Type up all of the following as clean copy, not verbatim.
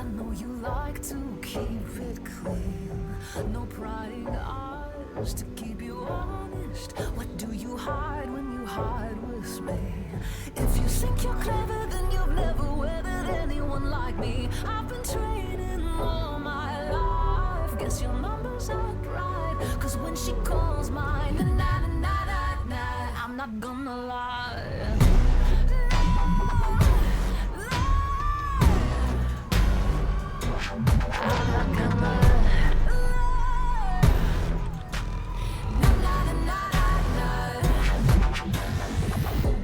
I know you like to keep it clean. No prying eyes to keep you honest. What do you hide when you hide with me? If you think you're clever, then you've never weathered anyone like me. I've been training all my life. Guess your numbers aren't right. Cause when she calls mine, I'm not gonna lie.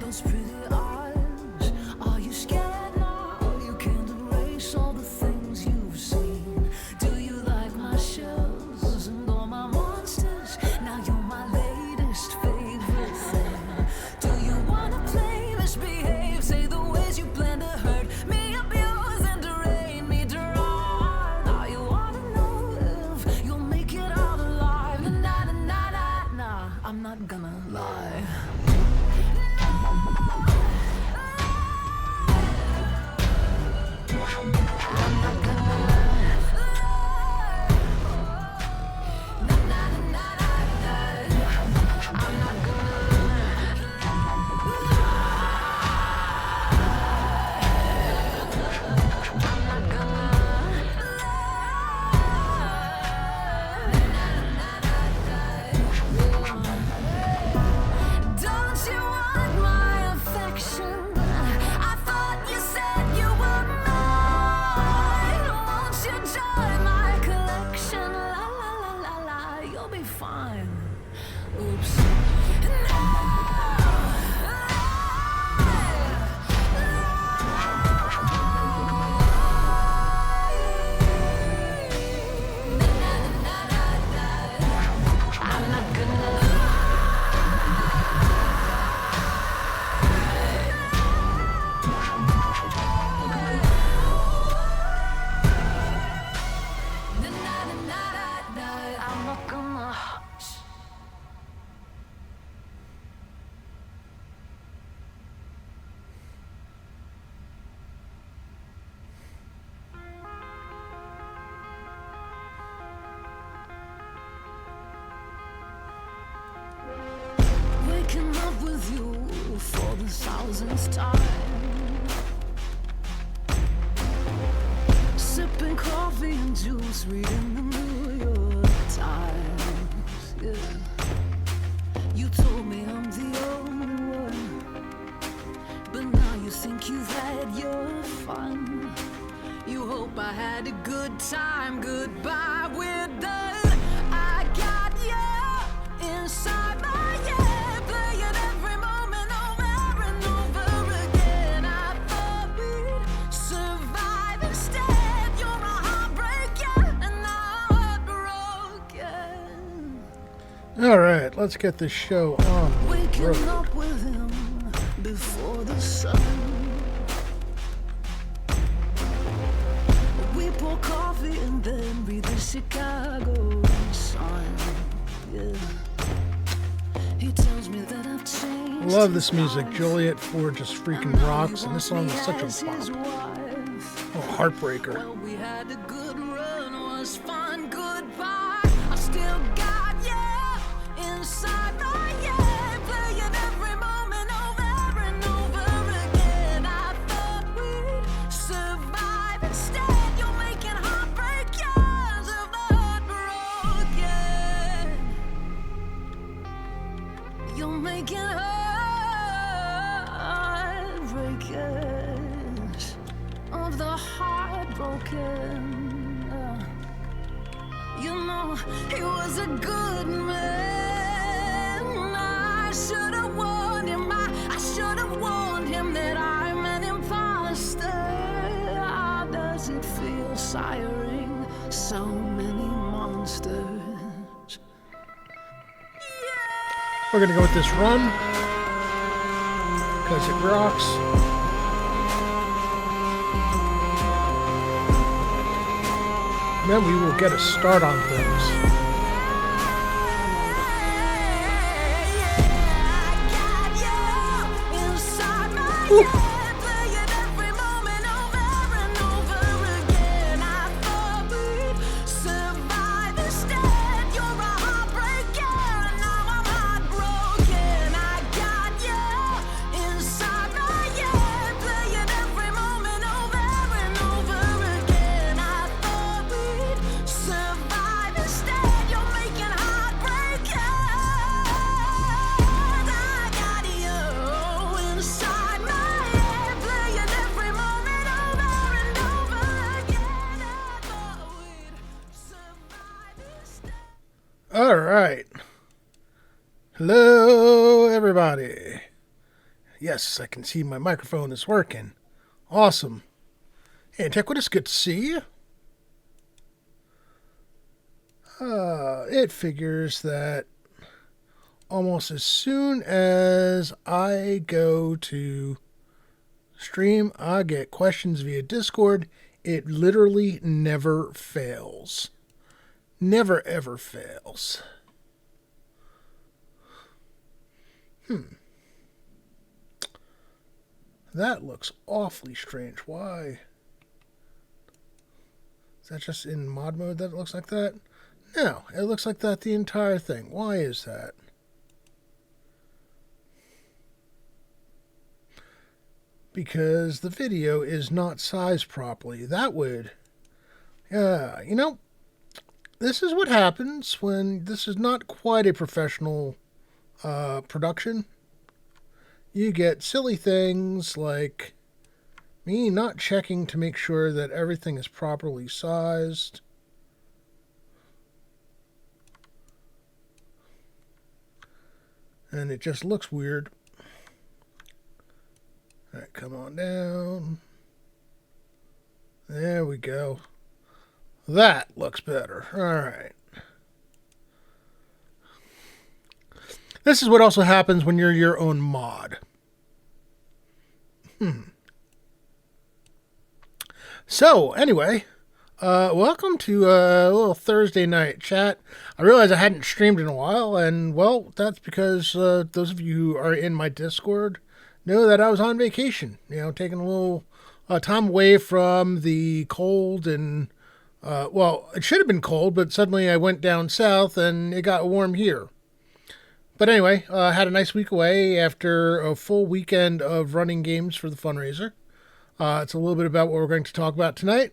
Those pretty eyes, are you scared now? You can't erase all the things you've seen. Do you like my shells and all my monsters? Now you're my latest favorite thing. Do you wanna play misbehave? Say the ways you plan to hurt me, abuse and drain me dry. Now you wanna know if you'll make it out alive. Nah, I'm not gonna lie. Don't you want my affection? I thought you said you were mine. Won't you join my collection? La la la la la, you'll be fine. Oops. I'm not gonna. I'm not gonna. Waking up with you for the thousandth time. Sipping coffee and juice, reading the New York Times. Yeah. You told me I'm the only one, but now you think you've had your fun. You hope I had a good time. Goodbye, we're done. I got you inside my head, playing every moment over and over again. I thought we'd survive instead. You're a heartbreaker, and now I'm broken. All right, let's get this show on the Waking road. up with him before the sun. We pour coffee and then read the Chicago Sun. Yeah. He tells me that I've changed. Love this his music. life. Juliet Ford just freaking And now rocks, he and this wants song is me such as a his bop. wife. Oh, heartbreaker. Well, we had a good run, was fun, goodbye. I still got you inside my head, playing every moment over and over again. I thought we'd survive instead. You're making heartbreakers of the heartbroken. You're making heartbreakers of the heartbroken. You know, he was a good man. I should have warned him. I should have warned him that I'm an imposter. How does it feel siring so many monsters? We're gonna go with this run because it rocks. And then we will get a start on things. Woo. All right. Hello, everybody. Yes, I can see my microphone is working. Awesome. Hey, Antiquitous, good to see you. It figures that almost as soon as I go to stream, I get questions via Discord. It literally never fails. Never ever fails. That looks awfully strange. Why? Is that just in mod mode that it looks like that? No, it looks like that the entire thing. Why is that? Because the video is not sized properly. That would... Yeah, you know, this is what happens when this is not quite a professional production. You get silly things like me not checking to make sure that everything is properly sized. And it just looks weird. All right, come on down. There we go. That looks better. All right. This is what also happens when you're your own mod. So, anyway, welcome to a little Thursday night chat. I realized I hadn't streamed in a while, and, well, that's because those of you who are in my Discord know that I was on vacation. You know, taking a little time away from the cold and, well, it should have been cold, but suddenly I went down south and it got warm here. But anyway, I had a nice week away after a full weekend of running games for the fundraiser. It's a little bit about what we're going to talk about tonight.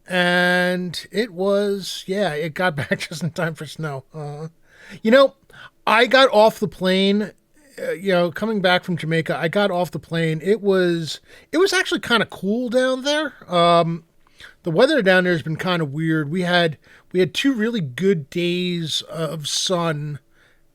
And it was, yeah, it got back just in time for snow. You know, I got off the plane, coming back from Jamaica, I got off the plane. It was actually kind of cool down there. The weather down there has been kind of weird. We had 2 really good days of sun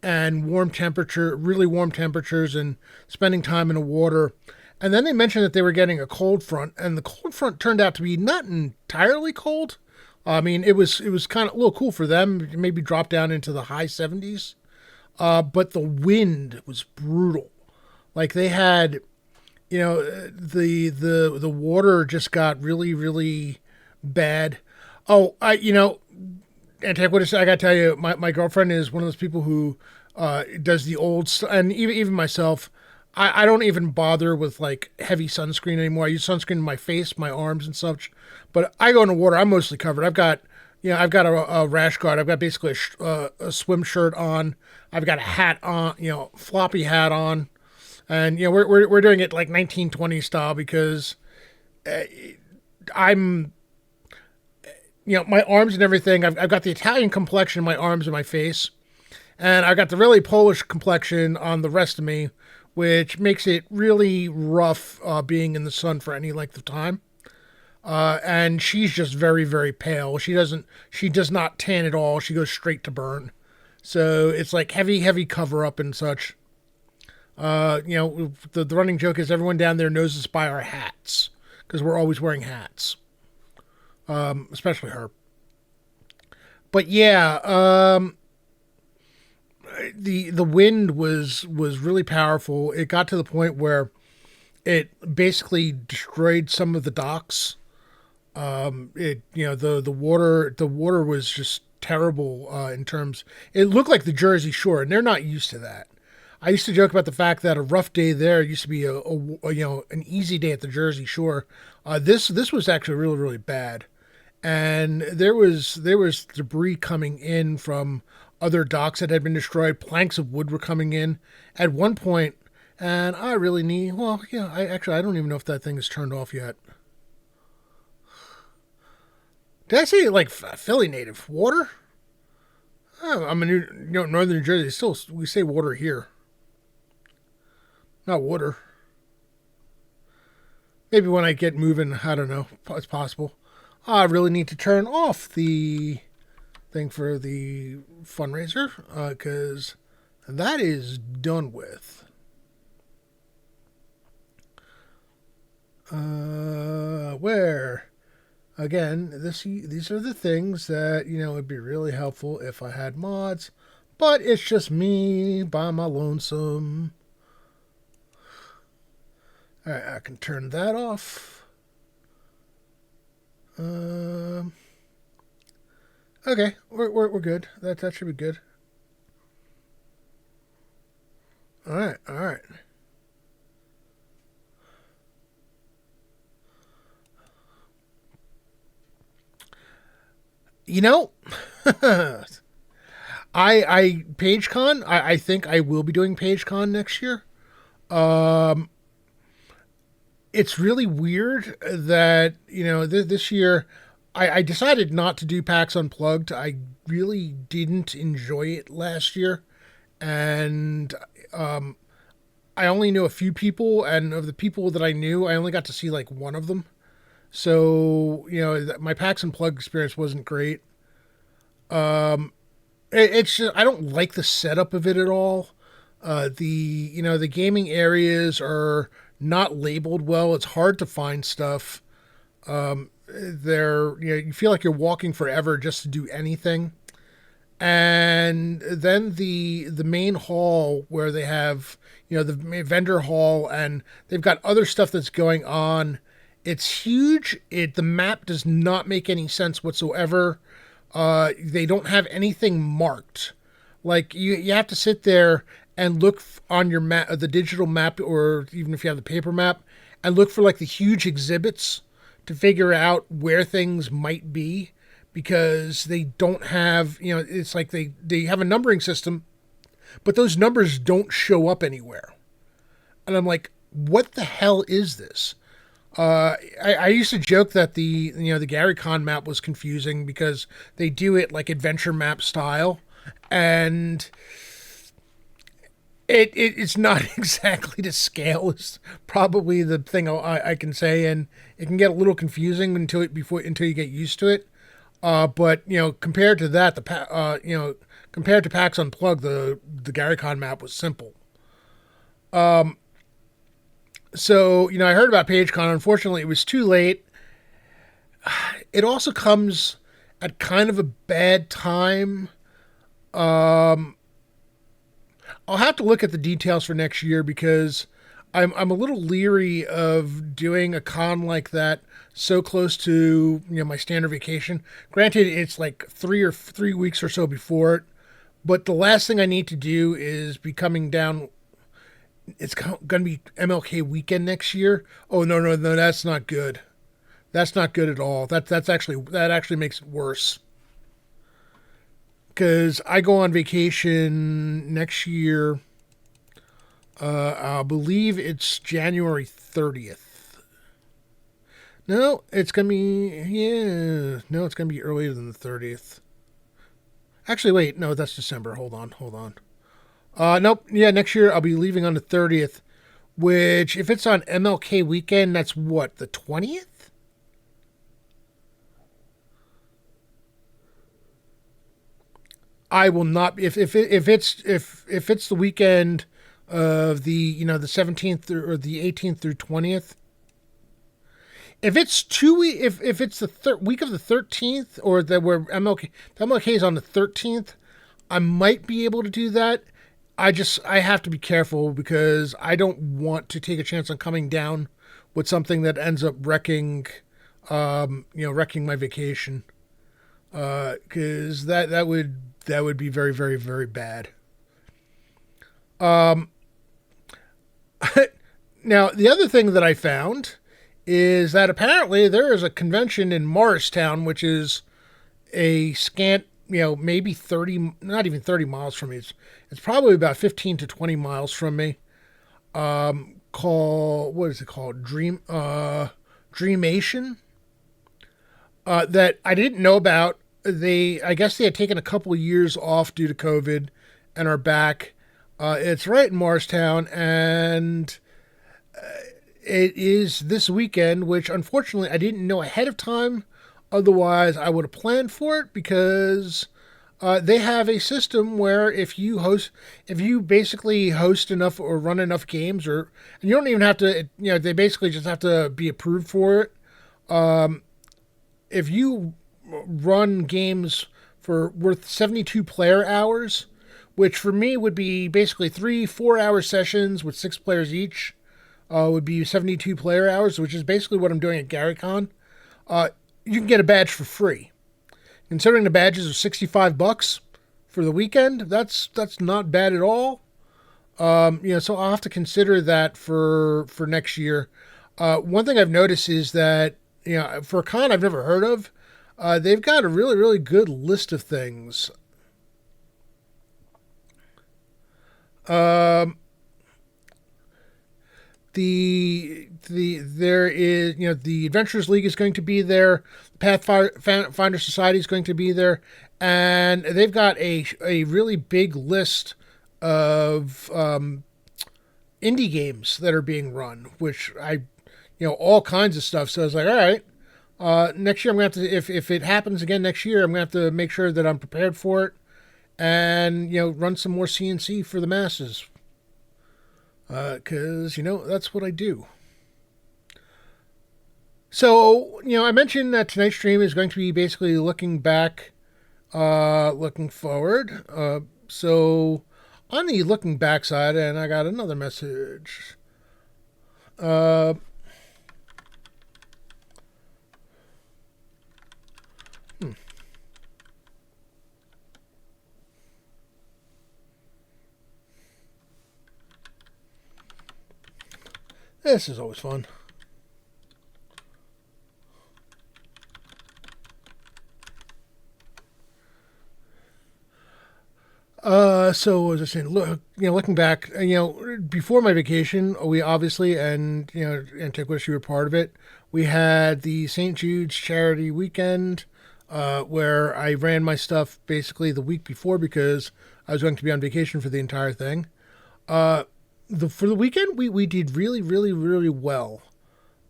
and really warm temperatures and spending time in the water. And then they mentioned that they were getting a cold front, and the cold front turned out to be not entirely cold. I mean, it was kind of a little cool for them, maybe drop down into the high 70s. But the wind was brutal. Like they had, the water just got really, really bad. Oh, Antiquitous, I gotta tell you, my girlfriend is one of those people who does the old, and even myself, I don't even bother with like heavy sunscreen anymore. I use sunscreen in my face, my arms and such, but I go in the water, I'm mostly covered. I've got a rash guard. I've got basically a swim shirt on. I've got a hat on, floppy hat on, and we're doing it like 1920 style because I'm. My arms and everything, I've got the Italian complexion in my arms and my face, and I've got the really Polish complexion on the rest of me, which makes it really rough being in the sun for any length of time. And she's just very, very pale. She does not tan at all. She goes straight to burn. So it's like heavy, heavy cover up and such. The running joke is everyone down there knows us by our hats because we're always wearing hats. Especially her. But yeah, the wind was really powerful. It got to the point where it basically destroyed some of the docks. The water was just terrible in terms. It looked like the Jersey Shore, and they're not used to that. I used to joke about the fact that a rough day there used to be an easy day at the Jersey Shore. This was actually really, really bad. And there was debris coming in from other docks that had been destroyed. Planks of wood were coming in at one point, and I really need. Well, yeah, I don't even know if that thing is turned off yet. Did I say like Philly native water? Oh, I'm in northern New Jersey. Still, we say water here, not water. Maybe when I get moving, I don't know. It's possible. I really need to turn off the thing for the fundraiser, because that is done with. Where? Again, these are the things that, would be really helpful if I had mods, but it's just me by my lonesome. Alright, I can turn that off. Okay, we're good. That should be good. Alright. I PageCon, I think I will be doing PageCon next year. It's really weird that, this year I decided not to do PAX Unplugged. I really didn't enjoy it last year. And I only knew a few people, and of the people that I knew, I only got to see like one of them. So, my PAX Unplugged experience wasn't great. It's just, I don't like the setup of it at all. The gaming areas are not labeled well. It's hard to find stuff. You feel like you're walking forever just to do anything. And then the main hall where they have, the vendor hall, and they've got other stuff that's going on. It's huge. The map does not make any sense whatsoever. They don't have anything marked. Like you have to sit there and look on your map, the digital map, or even if you have the paper map, and look for like the huge exhibits to figure out where things might be, because they don't have, it's like they have a numbering system, but those numbers don't show up anywhere. And I'm like, what the hell is this? I used to joke that the GaryCon map was confusing because they do it like adventure map style, and it's not exactly to scale is probably the thing I can say, and it can get a little confusing until you get used to it. But compared to that, compared to PAX Unplugged, the GaryCon map was simple. So, I heard about PageCon. Unfortunately, it was too late. It also comes at kind of a bad time. I'll have to look at the details for next year, because I'm a little leery of doing a con like that so close to my standard vacation. Granted, it's like 3 weeks or so before it, but the last thing I need to do is be coming down. It's going to be MLK weekend next year. Oh, no, that's not good. That's not good at all. That actually makes it worse. Because I go on vacation next year. I believe it's January 30th. No, it's going to be, it's going to be earlier than the 30th. Actually, wait, no, that's December. Hold on. Nope. Yeah, next year I'll be leaving on the 30th, which, if it's on MLK weekend, that's what, the 20th? I will not. If it's the weekend of the the 17th or the 18th through 20th. If it's if it's the week of the 13th, or that where MLK is on the 13th, I might be able to do that. I have to be careful, because I don't want to take a chance on coming down with something that ends up wrecking my vacation. Because that would be very, very, very bad. Now, the other thing that I found is that apparently there is a convention in Morristown, which is a scant, maybe 30, not even 30 miles from me. It's probably about 15 to 20 miles from me. What is it called? Dreamation. That I didn't know about. I guess they had taken a couple of years off due to COVID and are back. It's right in Morristown, and it is this weekend, which unfortunately I didn't know ahead of time. Otherwise, I would have planned for it, because they have a system where if you basically host enough or run enough games, and you don't even have to, they basically just have to be approved for it. If you run games for worth 72 player hours, which for me would be basically 3 4 hour sessions with 6 players each, would be 72 player hours, which is basically what I'm doing at GaryCon. You can get a badge for free. Considering the badges are $65 for the weekend, that's not bad at all. So I'll have to consider that for next year. One thing I've noticed is that for a con I've never heard of, they've got a really really good list of things. There is the Adventurers League is going to be there, Pathfinder Society is going to be there, and they've got a really big list of indie games that are being run, which all kinds of stuff. So I was like, all right, next year I'm gonna have to, if it happens again next year, I'm gonna have to make sure that I'm prepared for it, and run some more CNC for the masses. Because that's what I do. So I mentioned that tonight's stream is going to be basically looking back, looking forward. So on the looking back side, and I got another message. This is always fun. So as I was saying, looking back, before my vacation, we obviously, and Antiquus, you were part of it. We had the St. Jude's charity weekend, where I ran my stuff basically the week before because I was going to be on vacation for the entire thing. For the weekend, we did really, really, really well.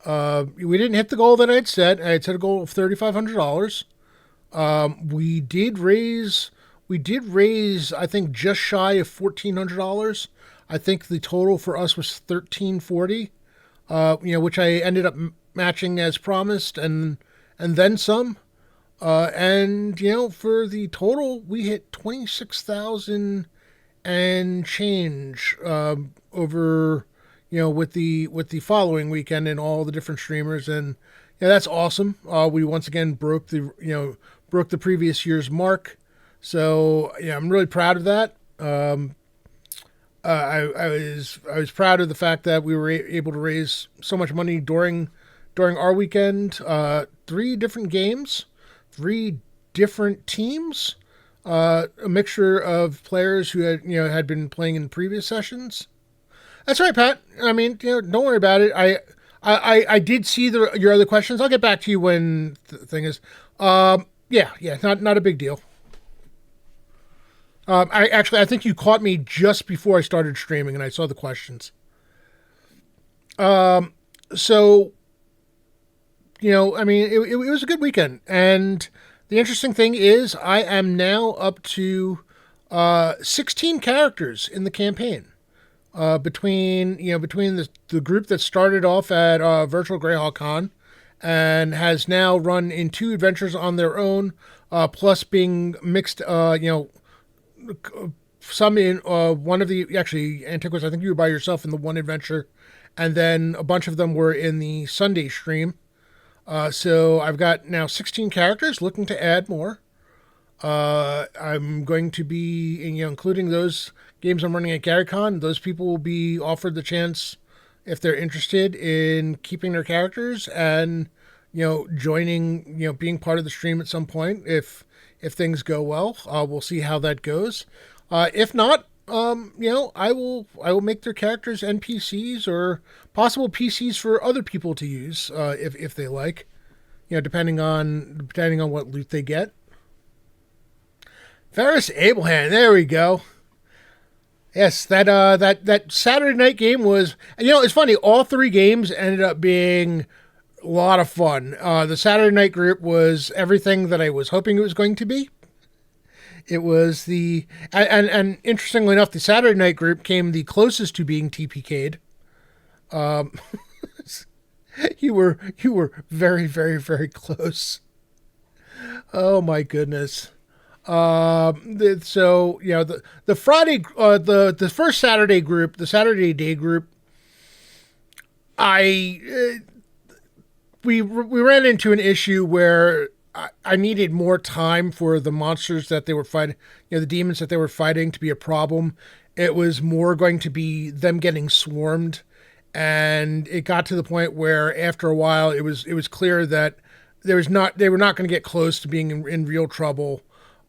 We didn't hit the goal that I had set. I had set a goal of $3,500. We did raise, I think, just shy of $1,400. I think the total for us was $1,340. Which I ended up matching as promised, and then some. And for the total, we hit 26,000 and change over with the following weekend and all the different streamers, and that's awesome. We once again broke the previous year's mark, so I'm really proud of that. I was proud of the fact that we were able to raise so much money during our weekend. 3 different games, 3 different teams. A mixture of players who had been playing in previous sessions. That's right, Pat. I mean, don't worry about it. I did see your other questions. I'll get back to you when the thing is. Not a big deal. I think you caught me just before I started streaming, and I saw the questions. It was a good weekend, and the interesting thing is I am now up to 16 characters in the campaign. Between the group that started off at Virtual Greyhawk Con and has now run in 2 adventures on their own, plus being mixed, some in one of the, actually, Antiquus, I think you were by yourself in the one adventure, and then a bunch of them were in the Sunday stream. So I've got now 16 characters, looking to add more. I'm going to be, including those games I'm running at GaryCon. Those people will be offered the chance, if they're interested in keeping their characters and, joining, being part of the stream at some point. If things go well, we'll see how that goes. If not, I will make their characters NPCs or possible PCs for other people to use, if they like, depending on what loot they get. Ferris Ablehand, there we go. Yes, that Saturday night game was, it's funny, all 3 games ended up being a lot of fun. The Saturday night group was everything that I was hoping it was going to be. It was and interestingly enough, the Saturday night group came the closest to being TPK'd. You were very, very, very close. Oh my goodness. So the Friday, the first Saturday group, the Saturday day group, we ran into an issue where I needed more time for the monsters that they were fighting, the demons that they were fighting to be a problem. It was more going to be them getting swarmed, and it got to the point where after a while it was clear that they were not going to get close to being in real trouble.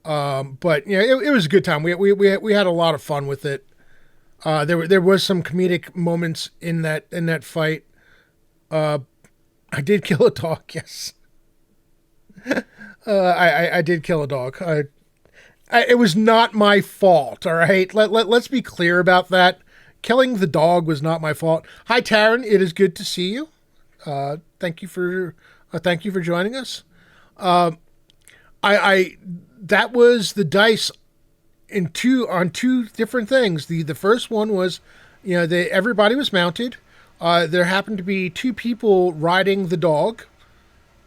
But it was a good time. We had a lot of fun with it. There was some comedic moments in that fight. I did kill a dog. Yes. I did kill a dog. It was not my fault. All right. Let's be clear about that. Killing the dog was not my fault. Hi, Taryn. It is good to see you. Thank you for joining us. That was the dice on two different things. The first one was, everybody was mounted. There happened to be two people riding the dog.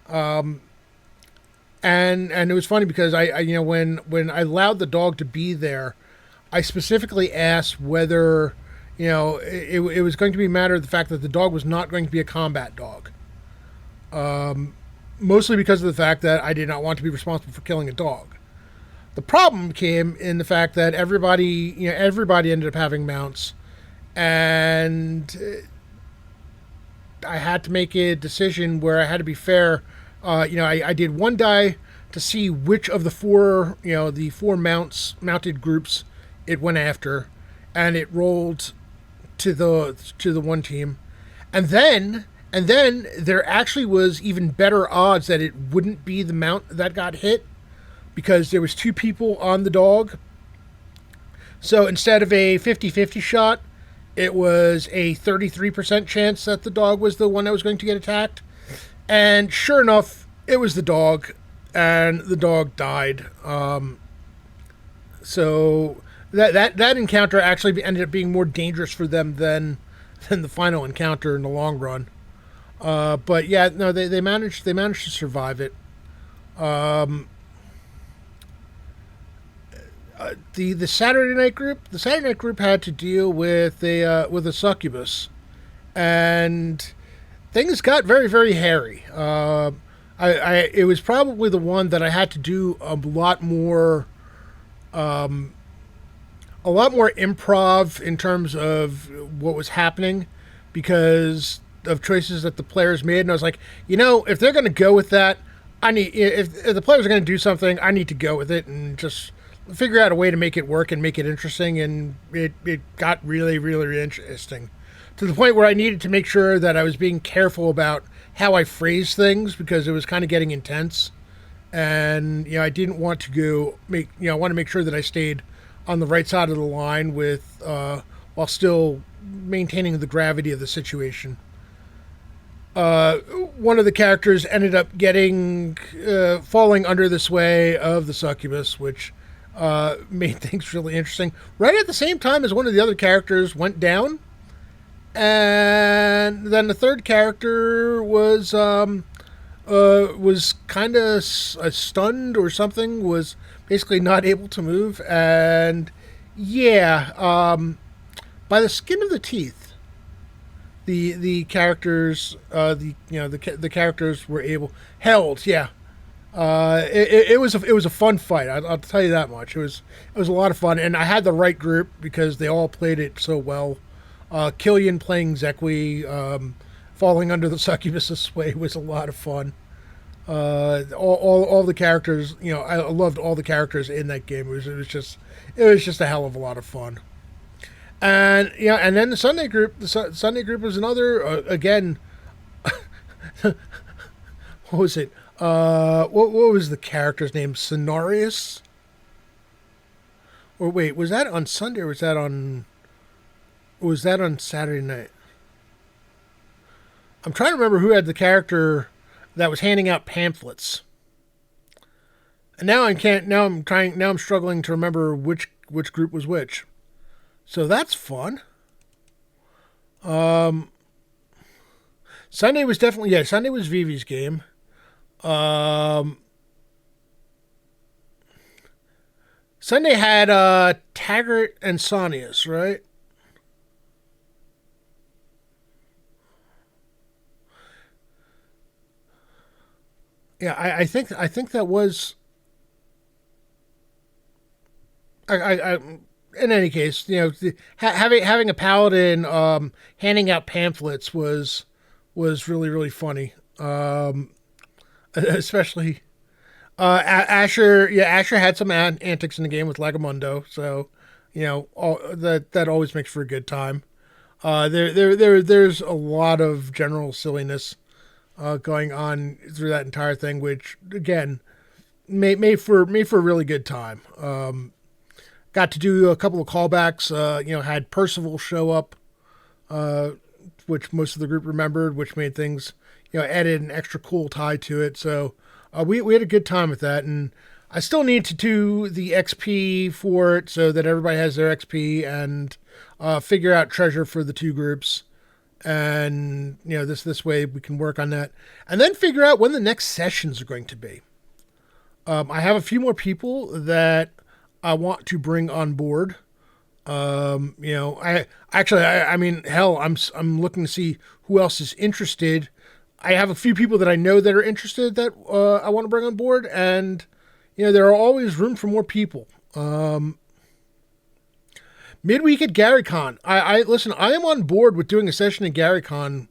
And it was funny because when I allowed the dog to be there, I specifically asked whether, it was going to be a matter of the fact that the dog was not going to be a combat dog. Mostly because of the fact that I did not want to be responsible for killing a dog. The problem came in the fact that everybody ended up having mounts, and I had to make a decision where I had to be fair. I did one die to see which of the four mounted groups it went after, and it rolled to the one team, and then there actually was even better odds that it wouldn't be the mount that got hit, because there was two people on the dog. So instead of a 50-50 shot, it was a 33% chance that the dog was the one that was going to get attacked. And sure enough, it was the dog, and the dog died. So that encounter actually ended up being more dangerous for them than the final encounter in the long run. But yeah, no, they managed to survive it. The Saturday night group had to deal with a succubus, and things got very, very hairy. It was probably the one that I had to do a lot more improv in terms of what was happening, because of choices that the players made. And I was like, if they're going to go with that, if the players are going to do something, I need to go with it and just figure out a way to make it work and make it interesting. And it got really, really interesting, to the point where I needed to make sure that I was being careful about how I phrased things, because it was kind of getting intense. And, I didn't want to I want to make sure that I stayed on the right side of the line with, while still maintaining the gravity of the situation. One of the characters ended up falling under the sway of the succubus, which made things really interesting. Right at the same time as one of the other characters went down, and then the third character was kind of stunned or something, was basically not able to move, and by the skin of the teeth, the characters, the characters were held. Yeah. It was a fun fight. I'll tell you that much. It was a lot of fun, and I had the right group because they all played it so well. Killian playing Zekwi, falling under the succubus's sway was a lot of fun. All the characters, I loved all the characters in that game. It was just a hell of a lot of fun. And and then the Sunday group. The Sunday group was another again. What was it? What was the character's name? Cenarius? Or wait, was that on Sunday or was that on Saturday night? I'm trying to remember who had the character that was handing out pamphlets. And now I can't. Now I'm trying. Now I'm struggling to remember which group was which. So that's fun. Sunday was definitely, yeah. Sunday was Vivi's game. Sunday had Taggart and Sonius, right? Yeah, I think that was. I in any case, having a paladin handing out pamphlets was really really funny. Especially Asher. Yeah, Asher had some antics in the game with Lagamundo, so that always makes for a good time. There's a lot of general silliness going on through that entire thing, which again made for a really good time. Got to do a couple of callbacks. Had Percival show up, which most of the group remembered, which made things, added an extra cool tie to it. So we had a good time with that, and I still need to do the XP for it so that everybody has their XP and figure out treasure for the two groups. And this way we can work on that, and then figure out when the next sessions are going to be. I have a few more people that I want to bring on board. I mean, hell, I'm looking to see who else is interested. I have a few people that I know that are interested that I want to bring on board, and there are always room for more people. Midweek at GaryCon. I listen. I am on board with doing a session at GaryCon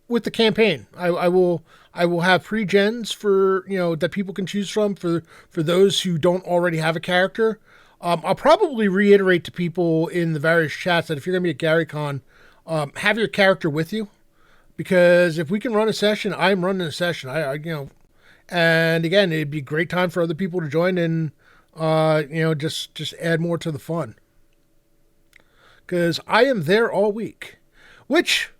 with the campaign. I will have pre-gens for that people can choose from for those who don't already have a character. I'll probably reiterate to people in the various chats that if you're going to be at GaryCon, have your character with you, because if we can run a session, I'm running a session. And again, it'd be a great time for other people to join and just add more to the fun. Because I am there all week, which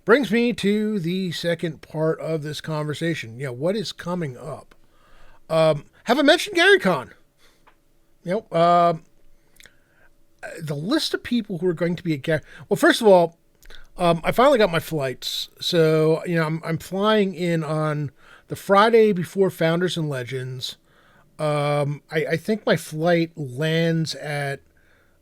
brings me to the second part of this conversation. What is coming up? Have I mentioned GaryCon? The list of people who are going to be at Gary. Well, first of all, I finally got my flights, so I'm flying in on the Friday before Founders and Legends. I think my flight lands at.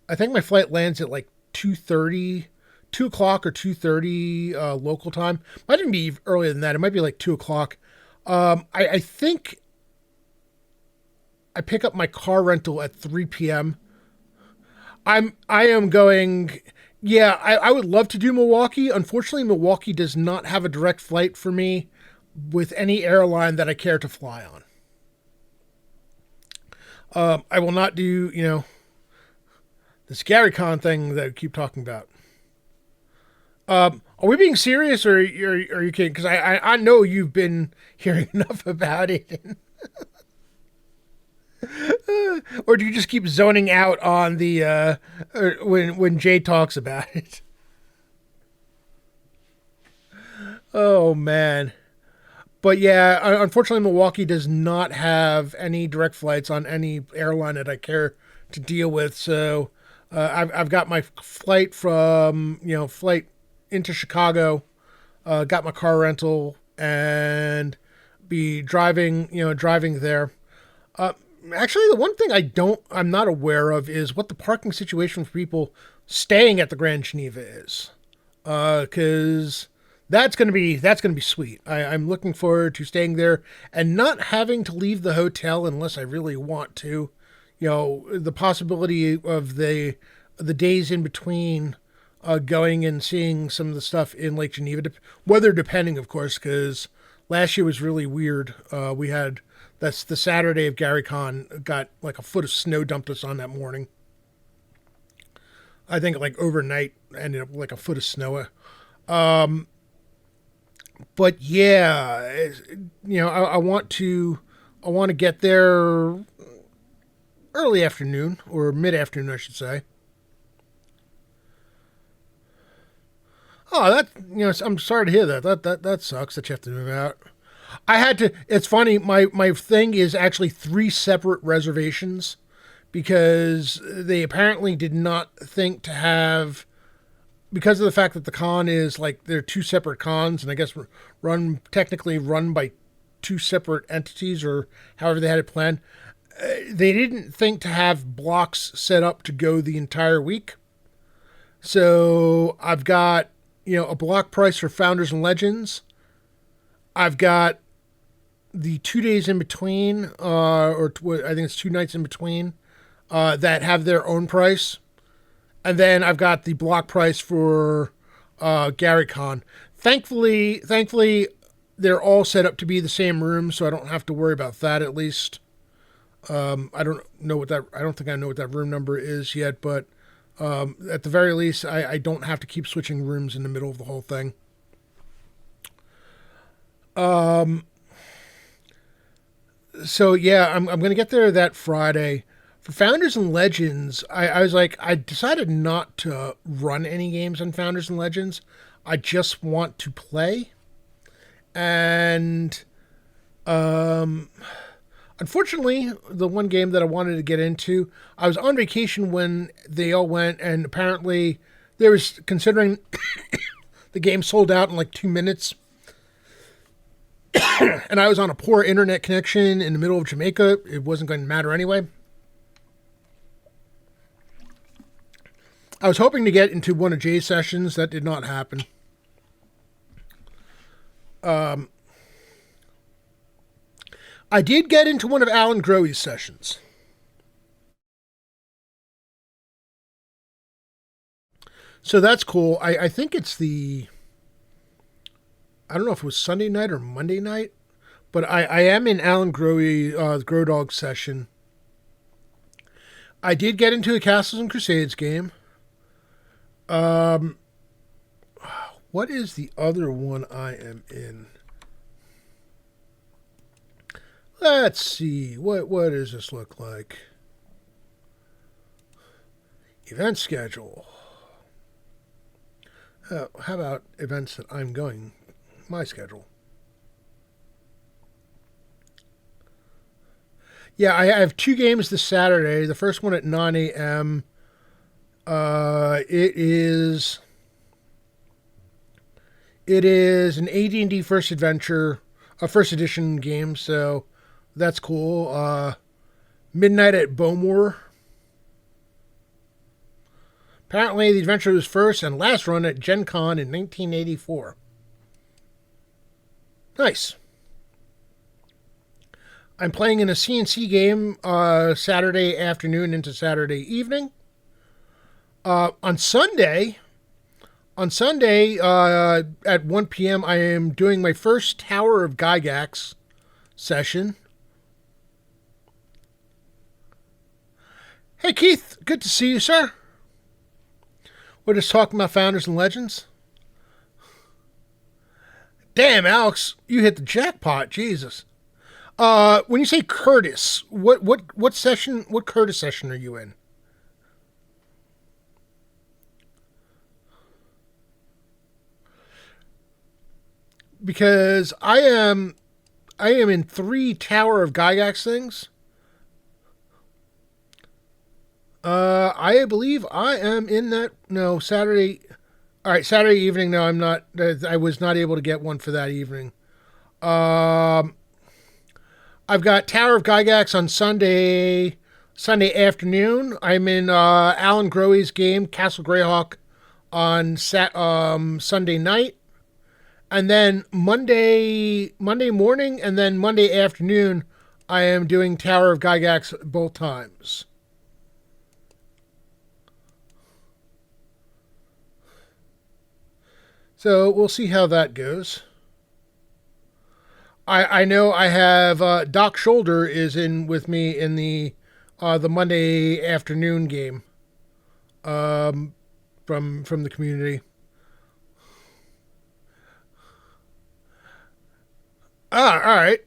I think my flight lands at like 2:30, 2 o'clock or 2:30 local time. Might even be earlier than that. It might be like 2 o'clock. I think I pick up my car rental at 3 p.m. I am going. Yeah, I would love to do Milwaukee. Unfortunately, Milwaukee does not have a direct flight for me with any airline that I care to fly on. I will not do, this GaryCon thing that I keep talking about. Are we being serious, or are you kidding? Because I know you've been hearing enough about it. Or do you just keep zoning out on the when Jay talks about it? Oh man. But yeah, unfortunately Milwaukee does not have any direct flights on any airline that I care to deal with. So I've got my flight from flight into Chicago, got my car rental, and be driving there. Actually, the one thing I'm not aware of is what the parking situation for people staying at the Grand Geneva is, because that's gonna be sweet. I'm looking forward to staying there and not having to leave the hotel unless I really want to. The possibility of the days in between going and seeing some of the stuff in Lake Geneva, weather depending, of course, because last year was really weird. We had. That's the Saturday of GaryCon, got like a foot of snow dumped us on that morning. I think like overnight ended up like a foot of snow. But yeah, I want to get there early afternoon or mid afternoon, I should say. Oh, I'm sorry to hear that. That sucks that you have to move out. I had to. It's funny. My thing is actually three separate reservations because they apparently did not think to have, because of the fact that the con is like they're two separate cons, and I guess technically run by two separate entities or however they had it planned. They didn't think to have blocks set up to go the entire week. So I've got, a block price for Founders and Legends. I've got the 2 days in between, I think it's 2 nights in between, that have their own price. And then I've got the block price for Gary Con. Thankfully, they're all set up to be the same room, so I don't have to worry about that at least. I don't think I know what that room number is yet, but at the very least, I don't have to keep switching rooms in the middle of the whole thing. So yeah, I'm going to get there that Friday. For Founders and Legends, I was like, I decided not to run any games on Founders and Legends. I just want to play. And unfortunately, the one game that I wanted to get into, I was on vacation when they all went, and apparently there was, considering the game sold out in like 2 minutes, and I was on a poor internet connection in the middle of Jamaica, it wasn't going to matter anyway. I was hoping to get into one of Jay's sessions. That did not happen. I did get into one of Alan Growe's sessions. So that's cool. I think it's I don't know if it was Sunday night or Monday night, but I am in Alan Growe, the Grow Dog session. I did get into a Castles and Crusades game. What is the other one I am in? Let's see. What does this look like? Event schedule. How about events that I'm going? My schedule. Yeah, I have 2 games this Saturday. The first one at 9 a.m. It is an AD&D First Adventure, a First Edition game, so that's cool. Midnight at Bowmore. Apparently, the adventure was first and last run at Gen Con in 1984. Nice. I'm playing in a CNC game Saturday afternoon into Saturday evening. On Sunday at 1 p.m., I am doing my first Tower of Gygax session. Hey, Keith. Good to see you, sir. We're just talking about Founders and Legends. Damn, Alex, you hit the jackpot. Jesus. When you say Curtis, what session? What Curtis session are you in? Because I am in 3 Tower of Gygax things. I believe I am in that. No, Saturday. All right, Saturday evening. No, I'm not. I was not able to get one for that evening. I've got Tower of Gygax on Sunday afternoon. I'm in Alan Growe's game, Castle Greyhawk, on Sunday night. And then Monday morning and then Monday afternoon, I am doing Tower of Gygax both times. So we'll see how that goes. I know I have Doc Shoulder is in with me in the Monday afternoon game from the community. All right.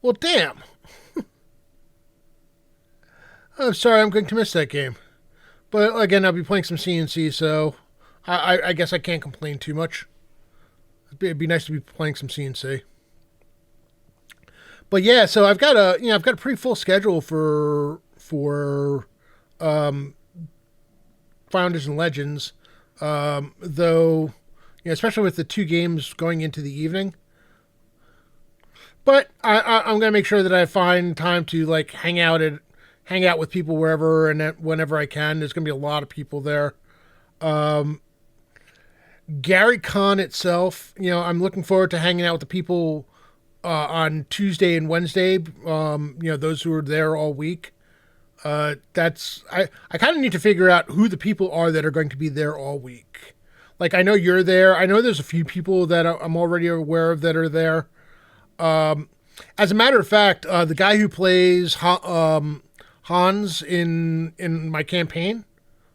Well, damn. I'm sorry, I'm going to miss that game. But again, I'll be playing some CNC, so I guess I can't complain too much. It'd be nice to be playing some CNC. But yeah, so I've got a pretty full schedule for Founders and Legends, though, especially with the two games going into the evening. But I'm gonna make sure that I find time to like hang out with people wherever and whenever I can. There's gonna be a lot of people there. Gary Con itself, I'm looking forward to hanging out with the people on Tuesday and Wednesday. Those who are there all week. That's I kind of need to figure out who the people are that are going to be there all week. Like I know you're there. I know there's a few people that I'm already aware of that are there. As a matter of fact, the guy who plays Hans in my campaign,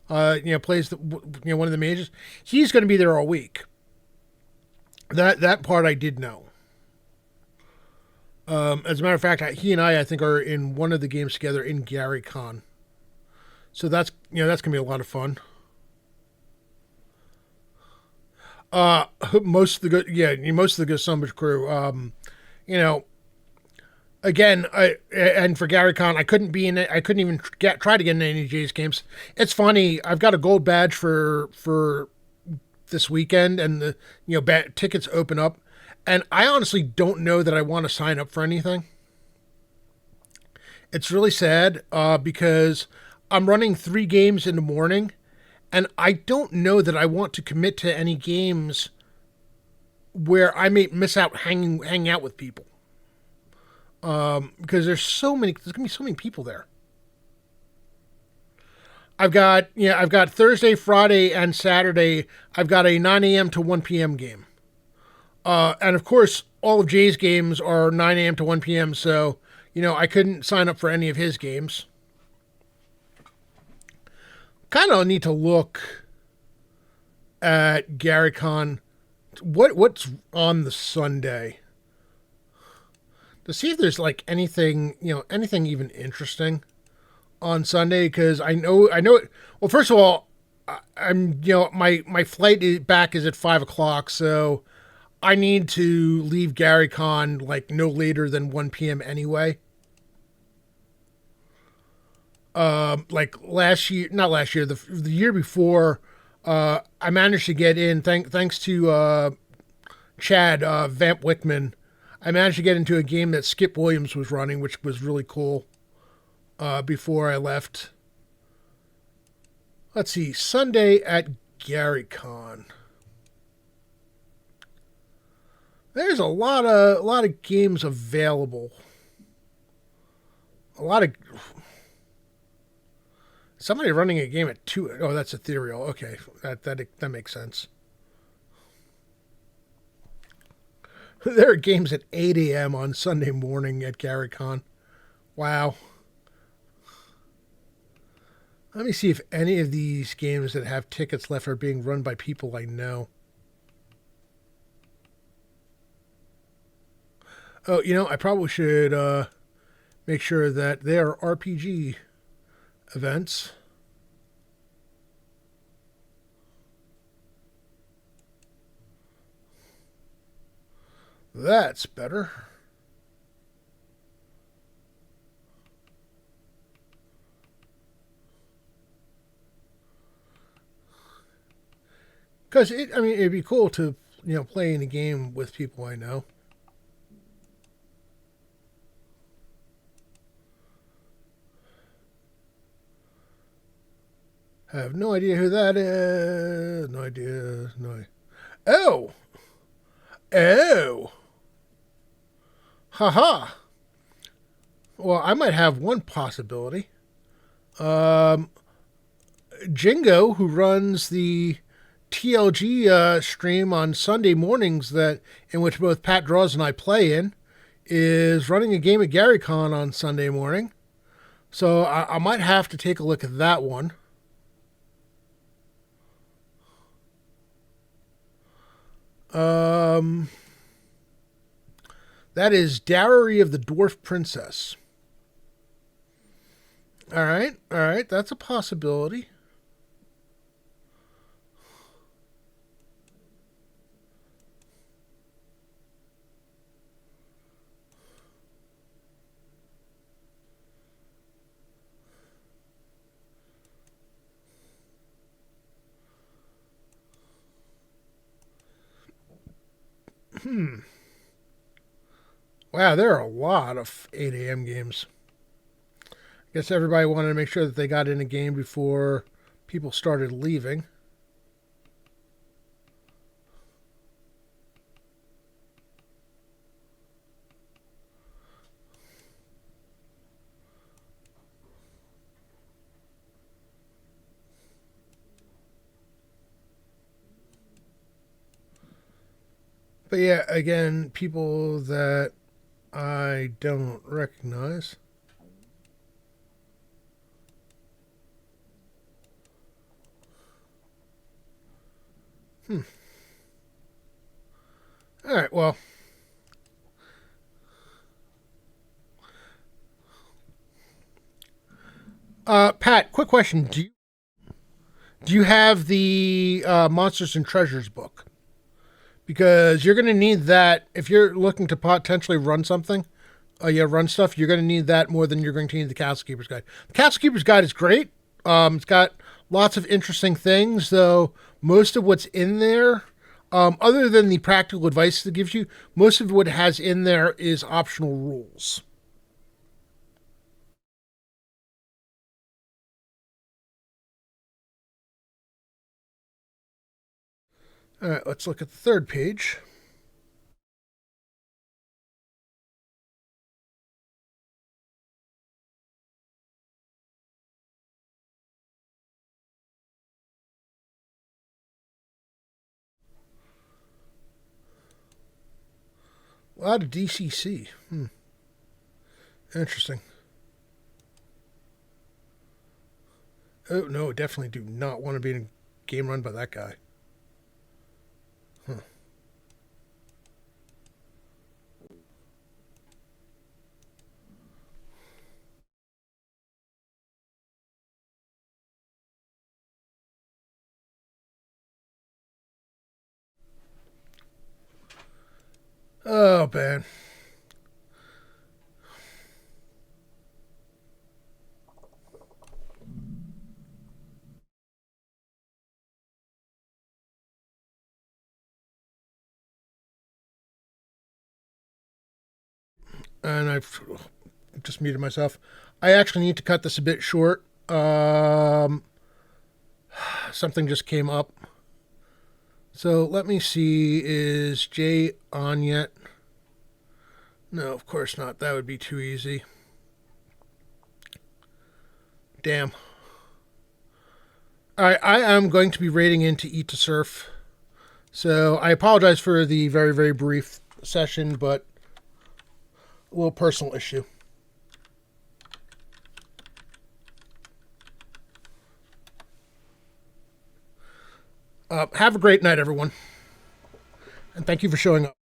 plays one of the mages. He's going to be there all week. That part I did know. As a matter of fact, he and I think, are in one of the games together in Gary Con. So that's gonna be a lot of fun. Most of the Go Summit crew. Again, and for Gary Con, I couldn't be in it. I couldn't even try to get in any of Jay's games. It's funny. I've got a gold badge for this weekend, and the tickets open up. And I honestly don't know that I want to sign up for anything. It's really sad because I'm running 3 games in the morning, and I don't know that I want to commit to any games where I may miss out hanging out with people. Because there's going to be so many people there. I've got Thursday, Friday, and Saturday. I've got a 9 a.m. to 1 p.m. game. And of course, all of Jay's games are 9 a.m. to 1 p.m., so, I couldn't sign up for any of his games. Kind of need to look at GaryCon. What's on the Sunday? To see if there's, like, anything even interesting on Sunday, because I know it. Well, first of all, I'm, my flight back is at 5 o'clock, so I need to leave GaryCon like no later than 1 p.m. anyway. Like not last year, the year before, I managed to get in thanks to Chad Vamp Wickman. I managed to get into a game that Skip Williams was running, which was really cool. Before I left. Let's see, Sunday at GaryCon. There's a lot of games available. Somebody running a game at 2. Oh, that's Ethereal. Okay, that makes sense. There are games at 8 a.m. on Sunday morning at GaryCon. Wow. Let me see if any of these games that have tickets left are being run by people I know. Oh, I probably should make sure that they are RPG events. That's better. Because it'd be cool to, play in a game with people I know. I have no idea who that is. No idea. Oh! Haha! Well, I might have one possibility. Jingo, who runs the TLG stream on Sunday mornings in which both Pat Draws and I play in, is running a game at GaryCon on Sunday morning. So I might have to take a look at that one. That is Dowry of the Dwarf Princess. All right, that's a possibility. Wow, there are a lot of 8 a.m. games. I guess everybody wanted to make sure that they got in a game before people started leaving. But yeah, again, people that I don't recognize. All right, well. Pat, quick question. Do you have the Monsters and Treasures book? Because you're going to need that if you're looking to potentially run something. Run stuff. You're going to need that more than you're going to need the Castle Keeper's Guide. The Castle Keeper's Guide is great. It's got lots of interesting things, though most of what's in there, other than the practical advice that it gives you, most of what it has in there is optional rules. All right, let's look at the third page. A lot of DCC. Interesting. Oh, no, definitely do not want to be in a game run by that guy. Huh. Oh, man. And I've just muted myself. I actually need to cut this a bit short. Something just came up. So let me see. Is Jay on yet? No, of course not. That would be too easy. Damn. All right, I am going to be raiding into Eat to Surf. So I apologize for the very, very brief session, but a little personal issue. Have a great night, everyone. And thank you for showing up.